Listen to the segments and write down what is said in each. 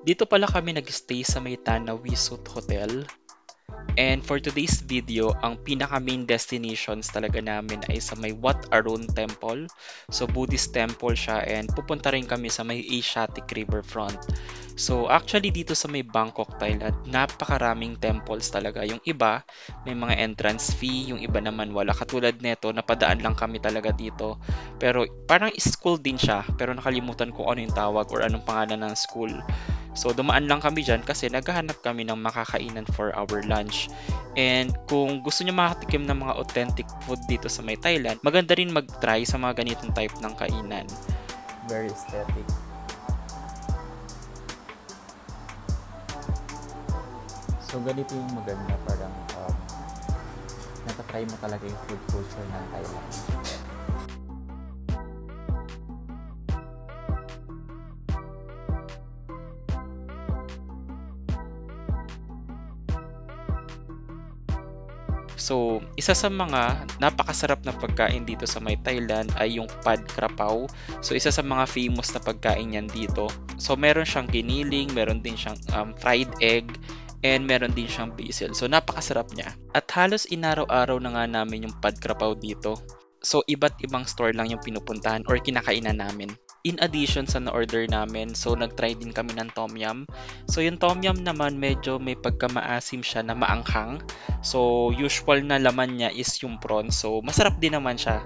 Dito pala kami nag-stay sa may Tana Wisut Hotel. And for today's video, ang pinaka main destinations talaga namin ay sa may Wat Arun Temple. So Buddhist temple siya, and pupunta rin kami sa may Asiatic Riverfront. So actually dito sa may Bangkok, Thailand, napakaraming temples talaga. Yung iba may mga entrance fee, yung iba naman wala. Katulad neto, napadaan lang kami talaga dito. Pero parang school din siya, pero nakalimutan ko ano yung tawag or anong pangalan ng school. So dumaan lang kami dyan kasi naghahanap kami ng makakainan for our lunch. And kung gusto niyo makatikim ng mga authentic food dito sa may Thailand, maganda rin mag-try sa mga ganitong type ng kainan. Very aesthetic. So ganito yung maganda, parang natatry mo talaga yung food culture ng Thailand. So, isa sa mga napakasarap na pagkain dito sa may Thailand ay yung pad krapao. So, isa sa mga famous na pagkain yan dito. So, meron siyang giniling, meron din siyang fried egg, and meron din siyang basil. So, napakasarap niya. At halos inaraw-araw na nga namin yung pad krapao dito. So, iba't ibang store lang yung pinupuntahan or kinakainan namin. In addition sa na-order namin, so nag-try din kami ng tom yum. So yung tom yum naman medyo may pagkamaasim siya na maanghang. So usual na laman niya is yung prawn. So masarap din naman siya.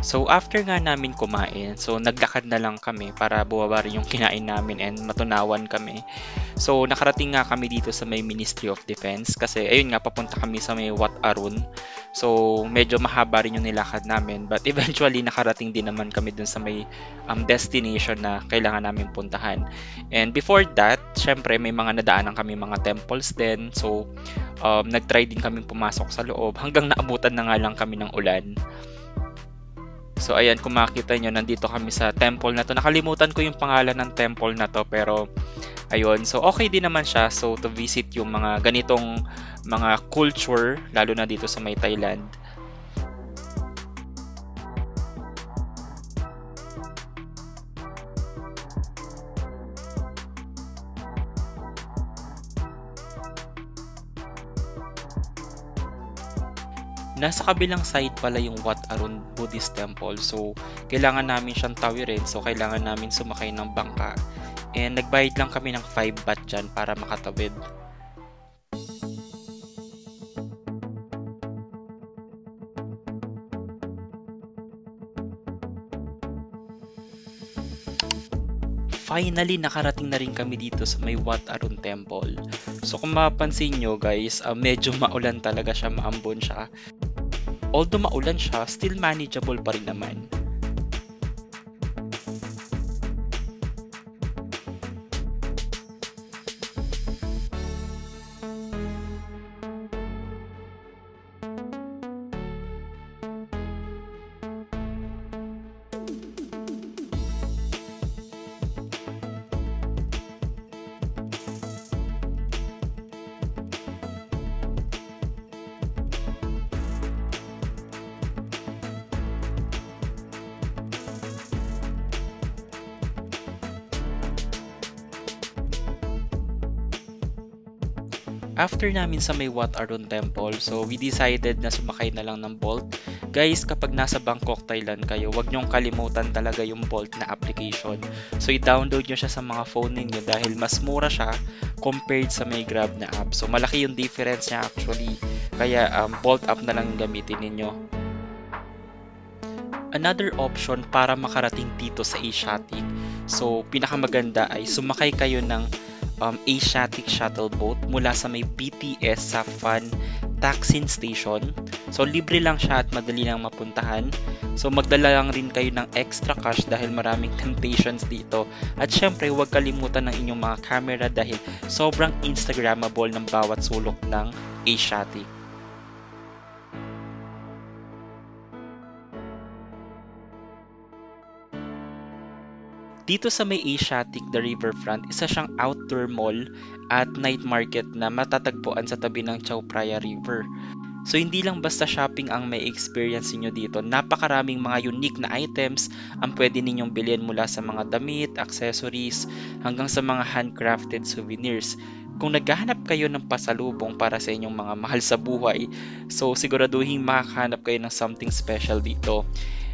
So after nga namin kumain, so naglakad na lang kami para bumaba rin yung kinain namin and matunawan kami. So nakarating nga kami dito sa may Ministry of Defense kasi ayun nga papunta kami sa may Wat Arun. So medyo mahaba rin yung nilakad namin, but eventually nakarating din naman kami dun sa may destination na kailangan namin puntahan. And before that, syempre may mga nadaanan kami mga temples din. So nagtry din kami pumasok sa loob hanggang naabutan na nga lang kami ng ulan. So ayan, kung makikita nyo, nandito kami sa temple na to. Nakalimutan ko yung pangalan ng temple na to, pero ayun, so okay din naman siya. So to visit yung mga ganitong mga culture, lalo na dito sa may Thailand. Nasa kabilang side pala yung Wat Arun Buddhist Temple. So, kailangan namin siyang tawirin. So, kailangan namin sumakay ng bangka. And nagbayad lang kami ng 5 baht dyan para makatawid. Finally, nakarating na rin kami dito sa may Wat Arun Temple. So, kung mapapansin nyo guys, medyo maulan talaga siya, maambon siya. Although maulan siya, still manageable pa rin naman. After namin sa may Wat Arun Temple, so we decided na sumakay na lang ng Bolt. Guys, kapag nasa Bangkok, Thailand kayo, huwag nyong kalimutan talaga yung Bolt na application. So i-download nyo siya sa mga phone ninyo dahil mas mura siya compared sa may Grab na app. So malaki yung difference niya actually. Kaya Bolt app na lang gamitin ninyo. Another option para makarating dito sa Asiatic. So, pinakamaganda ay sumakay kayo ng Asiatic shuttle boat mula sa may BTS sa Fan Taksin Station. So, libre lang siya at madali lang mapuntahan. So, magdala lang rin kayo ng extra cash dahil maraming temptations dito. At syempre, huwag kalimutan ng inyong mga camera dahil sobrang Instagrammable ng bawat sulok ng Asiatic. Dito sa may Asiatic, the riverfront, isa siyang outdoor mall at night market na matatagpuan sa tabi ng Chao Phraya River. So hindi lang basta shopping ang may experience niyo dito, napakaraming mga unique na items ang pwede ninyong bilhin mula sa mga damit, accessories, hanggang sa mga handcrafted souvenirs. Kung naghahanap kayo ng pasalubong para sa inyong mga mahal sa buhay, so siguraduhin makakahanap kayo ng something special dito.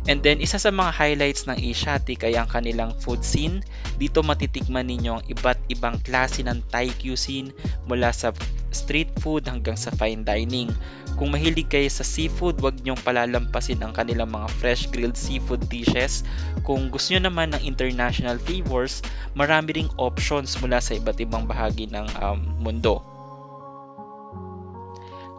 And then, isa sa mga highlights ng Asiatic ay ang kanilang food scene. Dito matitikman ninyo ang iba't ibang klase ng Thai cuisine mula sa street food hanggang sa fine dining. Kung mahilig kayo sa seafood, wag niyong palalampasin ang kanilang mga fresh grilled seafood dishes. Kung gusto niyo naman ng international flavors, marami ring options mula sa iba't ibang bahagi ng mundo.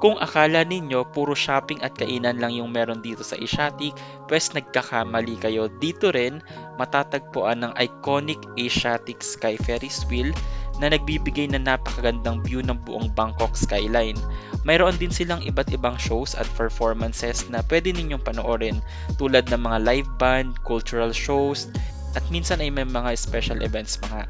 Kung akala ninyo puro shopping at kainan lang yung meron dito sa Asiatic, pues nagkakamali kayo. Dito rin matatagpuan ng iconic Asiatic Sky Ferris wheel na nagbibigay ng napakagandang view ng buong Bangkok skyline. Mayroon din silang iba't ibang shows at performances na pwede ninyong panoorin tulad ng mga live band, cultural shows, at minsan ay may mga special events mga.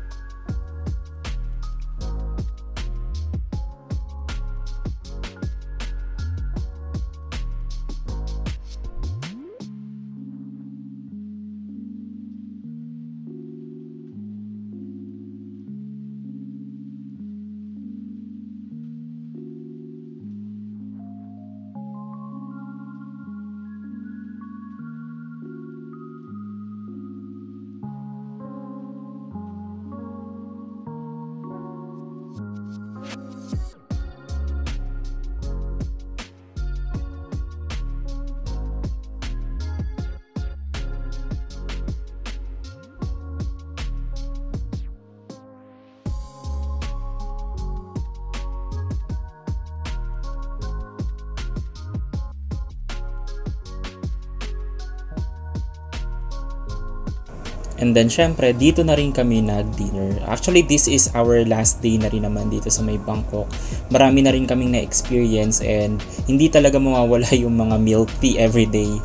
And then, syempre, dito na rin kami nag-dinner. Actually, this is our last day na rin naman dito sa may Bangkok. Marami na rin kaming na-experience and hindi talaga mawawala yung mga milk tea everyday.